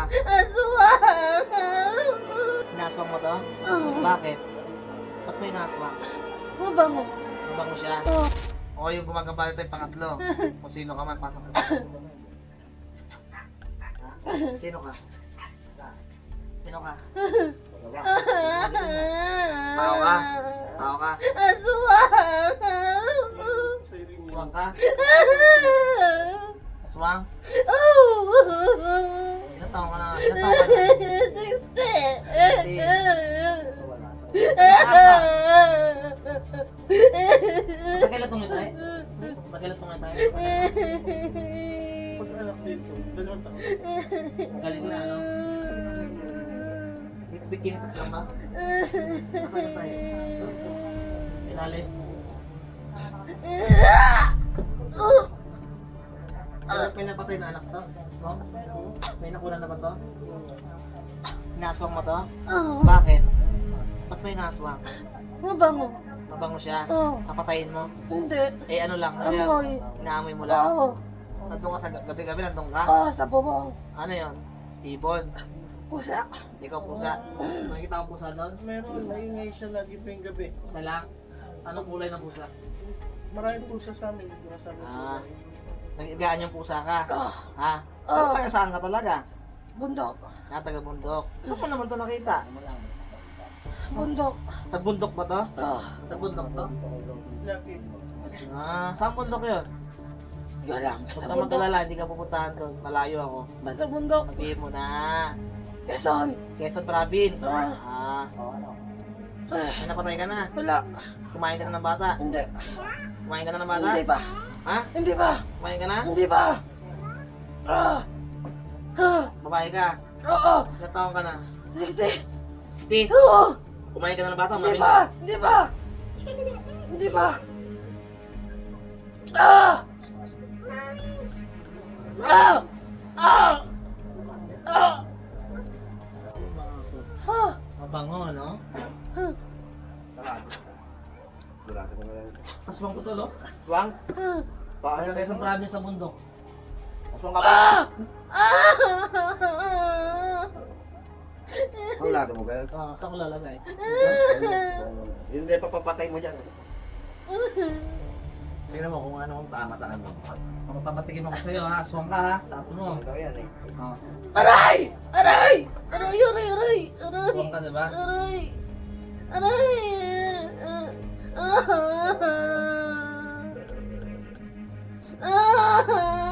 Aswang! Inaswang mo to? Bakit? Ba't mo inaswang? Mabango. Mabango siya? Oh. O yung gumagambala tayo pangatlo. Kung sino ka man, pasok mo. Sino ka? Sino ka? Tao ka? Tao ka? Aswang! Aswang ka? Aswang? Ilan taon ka na? Ilan taon ka na? 60! Matagal na tumitay? Matagal na tumitay? Pag-anak dito, 2 taon. Magaling na, ano? Bikinipot lang ba? Nasaan tayo? Ilalim? May napatay na anak to? No? May nakunan na ba to? Inaswang mo to? Bakit? Ba't may inaswang? Mabango. Mabango siya? Oo. Papatayin mo? Hindi. Eh ano lang? Amoy. Inaamoy mo lang? Oo. Nandun ka sa gabi-gabi, nandun ka? Oo, sa bubong. Ano yun? Ibon? Pusa. Ikaw pusa? Nakikita ko pusa doon? Meron, naingay siya lagi pa yung gabi. Isa lang? Anong kulay ng pusa? Maraming pusa sa amin, hindi ko sabi. Nag-igaan yung pusa ka? Ah. Ha? Oo. Taga saan ka talaga? Bundok. Taga bundok. Saan mo naman to nakita? Bundok. Tagbundok ba to? Tagbundok to? Lagi. Saan bundok yun? Hindi ko alam. Huwag Basta ka bundok. magkalala, hindi ka pupuntahan doon. Malayo ako. Basta bundok. Sabihin mo na. Quezon. Quezon Province. Ah. May napatay ka na. Wala. Kumain ka na ng bata. Hindi. Kumain ka na ng bata? Hindi pa. Ha? Hindi pa. Kumain ka na? Hindi pa. Babae ka? Oo. Ilang taon ka na? 60. 60? Oo. Kumain ka na ng bata? Hindi Umamin pa. ka? Hindi pa. Hindi pa. Ah! Ah! Ah! Ah! Ah! Mabango, no? Aswang ko to, lo? Swang? Ah! Paano kayo sa province sa bundok? Swang ka ba? Ah! Ang lado mo, Bel? Saan ko lalagay? Hindi, papapatay mo dyan. Tingnan mo kung ano ang tama sa ano. Papatikin ako sa'yo, ha? Aswang ka, ha? Sapo mo. Ikaw yan eh. Aray! Aray! Aray! Aray! Aray! Aray! Aswang ka, diba? Aray! Aray! Ah! Ah!